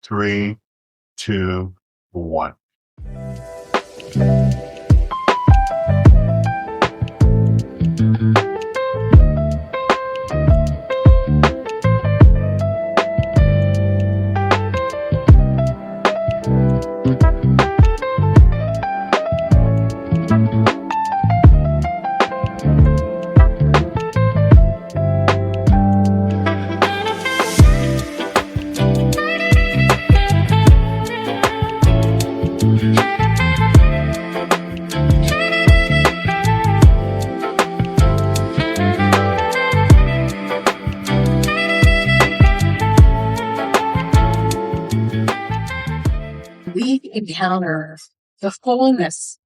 3, 2, 1. We encounter the fullness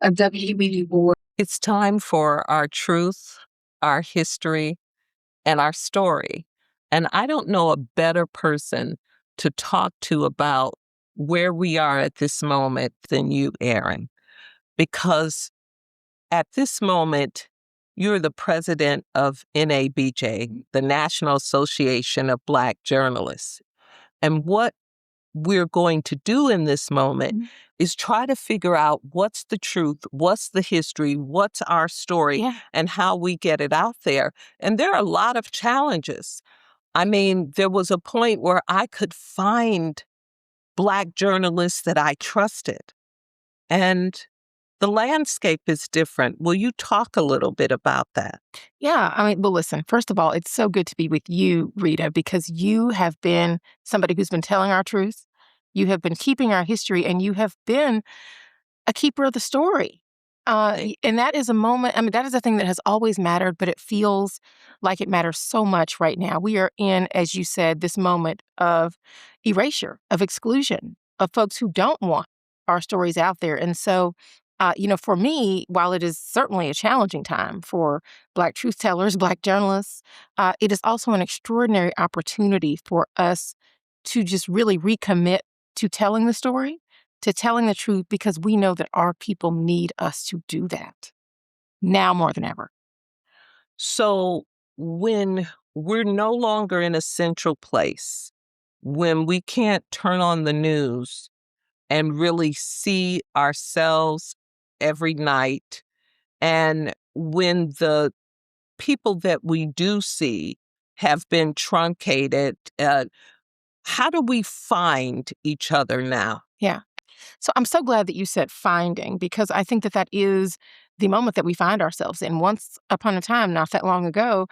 of W.E.B. board. It's time for our truth, our history, and our story. And I don't know a better person to talk to about where we are at this moment than you, Errin, because at this moment, you're the president of NABJ, the National Association of Black Journalists. And what we're going to do in this moment is try to figure out what's the truth, what's the history, what's our story, and how we get it out there. And there are a lot of challenges. I mean, there was a point where I could find Black journalists that I trusted. And the landscape is different. Will you talk a little bit about that? Yeah, I mean, well, listen, first of all, it's so good to be with you, Rita, because you have been somebody who's been telling our truth. You have been keeping our history, and you have been a keeper of the story. And that is a moment, I mean, that is a thing that has always mattered, but it feels like it matters so much right now. We are in, as you said, this moment of erasure, of exclusion, of folks who don't want our stories out there. And so, for me, while it is certainly a challenging time for Black truth tellers, Black journalists, it is also an extraordinary opportunity for us to just really recommit to telling the story, to telling the truth, because we know that our people need us to do that now more than ever. So when we're no longer in a central place, when we can't turn on the news and really see ourselves every night, and when the people that we do see have been truncated, how do we find each other now? Yeah. So I'm so glad that you said finding, because I think that that is the moment that we find ourselves in. Once upon a time, not that long ago,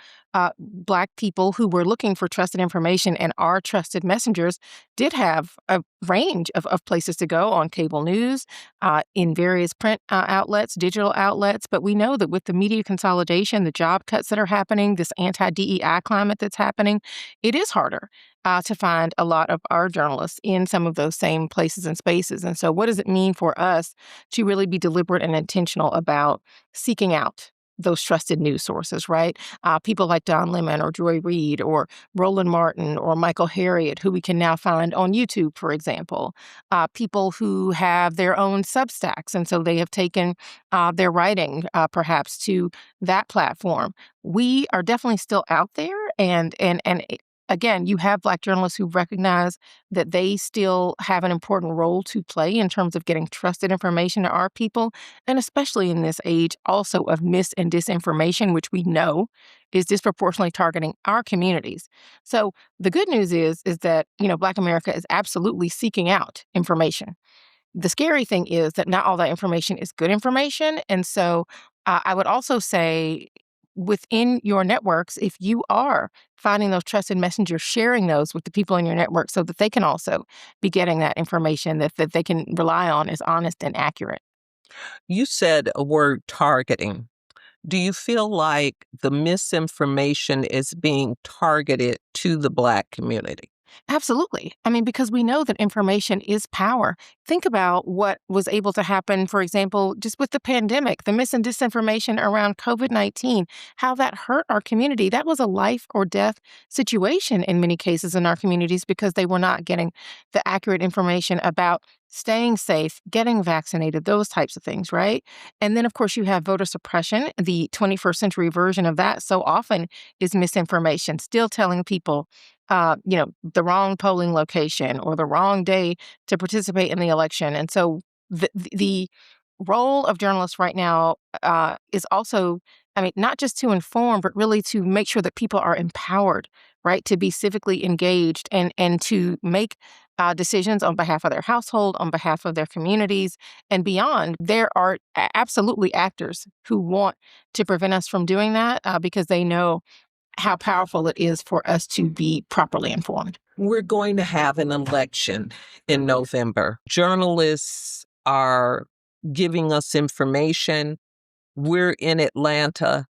Black people who were looking for trusted information and our trusted messengers did have a range of places to go on cable news, in various print outlets, digital outlets. But we know that with the media consolidation, the job cuts that are happening, this anti-DEI climate that's happening, it is harder to find a lot of our journalists in some of those same places and spaces. And so what does it mean for us to really be deliberate and intentional about seeking out those trusted news sources, right? People like Don Lemon or Joy Reid or Roland Martin or Michael Harriot, who we can now find on YouTube, for example. People who have their own Substacks, and so they have taken their writing perhaps to that platform. We are definitely still out there, and again, you have Black journalists who recognize that they still have an important role to play in terms of getting trusted information to our people, and especially in this age also of mis and disinformation, which we know is disproportionately targeting our communities. So the good news is that, Black America is absolutely seeking out information. The scary thing is that not all that information is good information. And so I would also say, within your networks, if you are finding those trusted messengers, sharing those with the people in your network so that they can also be getting that information that they can rely on as honest and accurate. You said a word, targeting. Do you feel like the misinformation is being targeted to the Black community? Absolutely. I mean, because we know that information is power. Think about what was able to happen, for example, just with the pandemic, the mis and disinformation around COVID-19, how that hurt our community. That was a life or death situation in many cases in our communities because they were not getting the accurate information about staying safe, getting vaccinated, those types of things, right? And then, of course, you have voter suppression. The 21st century version of that so often is misinformation, still telling people the wrong polling location or the wrong day to participate in the election. And so the role of journalists right now is also, I mean, not just to inform, but really to make sure that people are empowered, right, to be civically engaged and to make decisions on behalf of their household, on behalf of their communities, and beyond. There are absolutely actors who want to prevent us from doing that because they know how powerful it is for us to be properly informed. We're going to have an election in November. Journalists are giving us information. We're in Atlanta.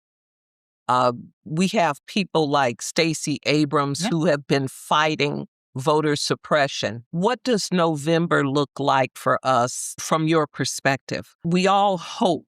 We have people like Stacey Abrams who have been fighting voter suppression. What does November look like for us from your perspective? We all hope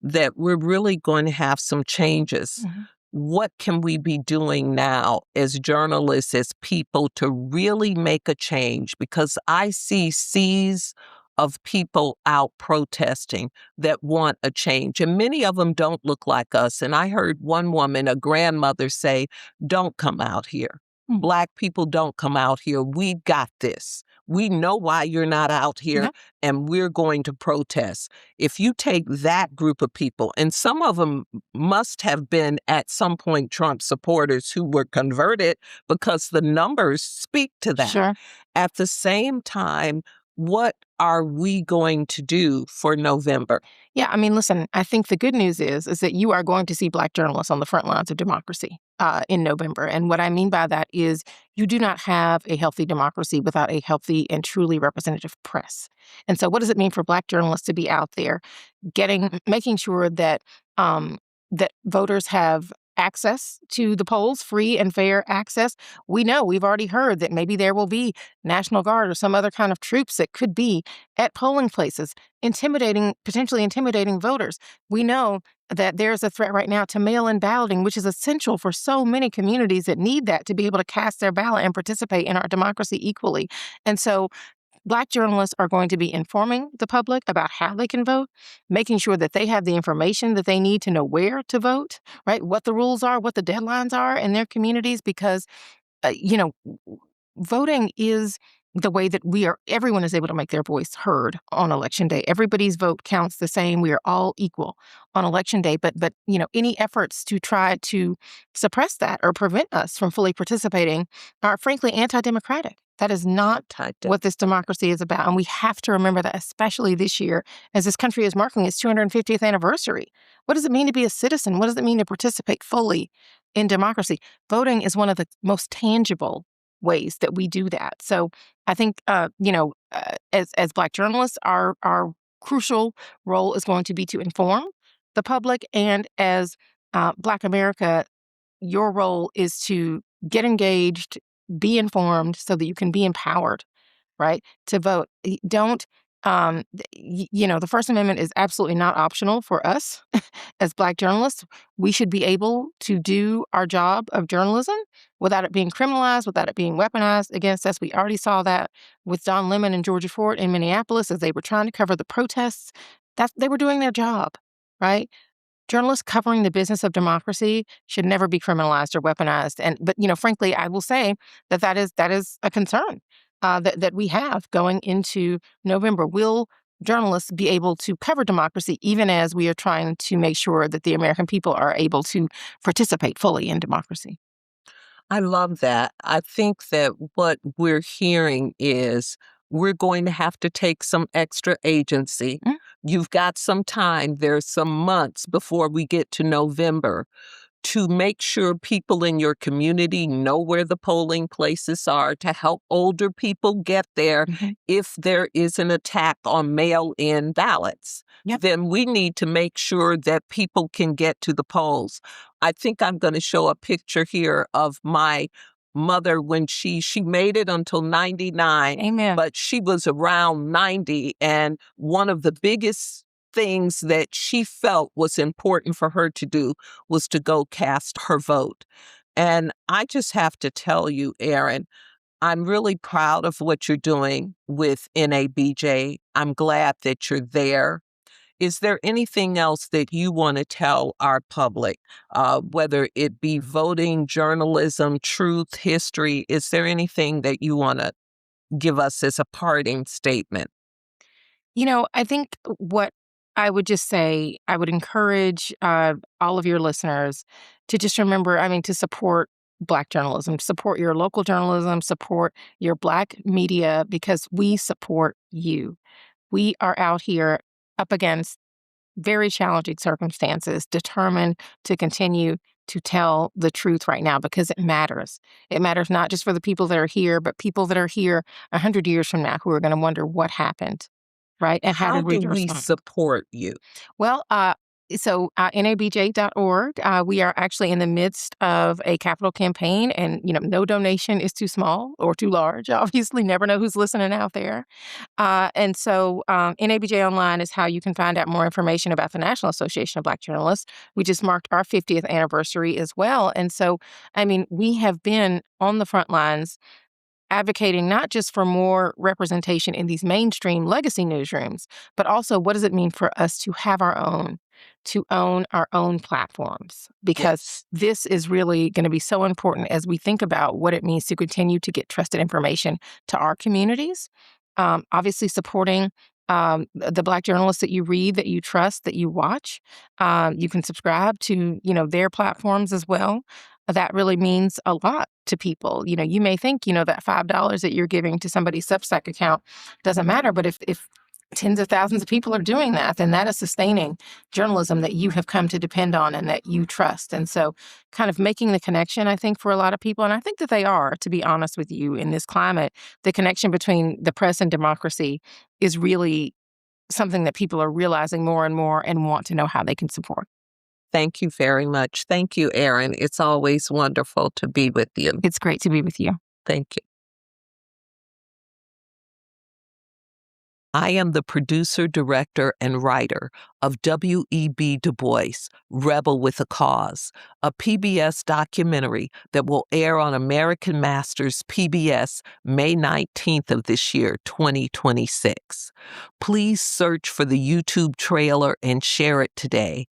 that we're really going to have some changes. What can we be doing now as journalists, as people, to really make a change? Because I see seas of people out protesting that want a change, and many of them don't look like us. And I heard one woman, a grandmother, say, "Don't come out here. Black people don't come out here. We got this. We know why you're not out here, and we're going to protest." If you take that group of people, and some of them must have been at some point Trump supporters who were converted because the numbers speak to that. Sure. At the same time, what are we going to do for November? Yeah, I mean, listen, I think the good news is that you are going to see Black journalists on the front lines of democracy in November. And what I mean by that is you do not have a healthy democracy without a healthy and truly representative press. And so what does it mean for Black journalists to be out there making sure that that voters have access to the polls, free and fair access? We know, we've already heard that maybe there will be National Guard or some other kind of troops that could be at polling places, potentially intimidating voters. We know that there's a threat right now to mail-in balloting, which is essential for so many communities that need that to be able to cast their ballot and participate in our democracy equally. And so Black journalists are going to be informing the public about how they can vote, making sure that they have the information that they need to know where to vote, right? What the rules are, what the deadlines are in their communities, because, voting is the way that everyone is able to make their voice heard on election day. Everybody's vote counts the same. We are all equal on election day. But any efforts to try to suppress that or prevent us from fully participating are frankly anti-democratic. That is not what this democracy is about. And we have to remember that, especially this year, as this country is marking its 250th anniversary. What does it mean to be a citizen? What does it mean to participate fully in democracy? Voting is one of the most tangible ways that we do that. So I think, as Black journalists, our crucial role is going to be to inform the public. And as Black America, your role is to get engaged, be informed so that you can be empowered, right, to vote. Don't, the First Amendment is absolutely not optional for us as Black journalists. We should be able to do our job of journalism without it being criminalized, without it being weaponized against us. We already saw that with Don Lemon and Georgia Ford in Minneapolis as they were trying to cover the protests. They were doing their job, right? Journalists covering the business of democracy should never be criminalized or weaponized. But frankly, I will say that is a concern that we have going into November. Will journalists be able to cover democracy even as we are trying to make sure that the American people are able to participate fully in democracy? I love that. I think that what we're hearing is we're going to have to take some extra agency. You've got some time. There's some months before we get to November to make sure people in your community know where the polling places are, to help older people get there. If there is an attack on mail-in ballots, then we need to make sure that people can get to the polls. I think I'm going to show a picture here of my mother when she made it until 99. Amen. But she was around 90, and one of the biggest things that she felt was important for her to do was to go cast her vote. And I just have to tell you, Errin, I'm really proud of what you're doing with NABJ. I'm glad that you're there. Is there anything else that you want to tell our public, whether it be voting, journalism, truth, history? Is there anything that you want to give us as a parting statement? I think what I would just say, I would encourage all of your listeners to just remember, to support Black journalism, support your local journalism, support your Black media, because we support you. We are out here up against very challenging circumstances, determined to continue to tell the truth right now because it matters. It matters not just for the people that are here, but people that are here 100 years from now who are going to wonder what happened, right? And how How did we do we respond? support you? Well, NABJ.org, we are actually in the midst of a capital campaign, and no donation is too small or too large. Obviously, never know who's listening out there. And so NABJ Online is how you can find out more information about the National Association of Black Journalists. We just marked our 50th anniversary as well. And so, we have been on the front lines advocating not just for more representation in these mainstream legacy newsrooms, but also what does it mean for us to have to own our own platforms? Because this is really going to be so important as we think about what it means to continue to get trusted information to our communities. Obviously, supporting the Black journalists that you read, that you trust, that you watch. You can subscribe to, their platforms as well. That really means a lot to people. You may think, that $5 that you're giving to somebody's Substack account doesn't matter, but if tens of thousands of people are doing that, then that is sustaining journalism that you have come to depend on and that you trust. And so kind of making the connection, I think, for a lot of people, and I think that they are, to be honest with you, in this climate, the connection between the press and democracy is really something that people are realizing more and more and want to know how they can support. Thank you very much. Thank you, Errin. It's always wonderful to be with you. It's great to be with you. Thank you. I am the producer, director, and writer of W.E.B. Du Bois, Rebel with a Cause, a PBS documentary that will air on American Masters PBS May 19th of this year, 2026. Please search for the YouTube trailer and share it today.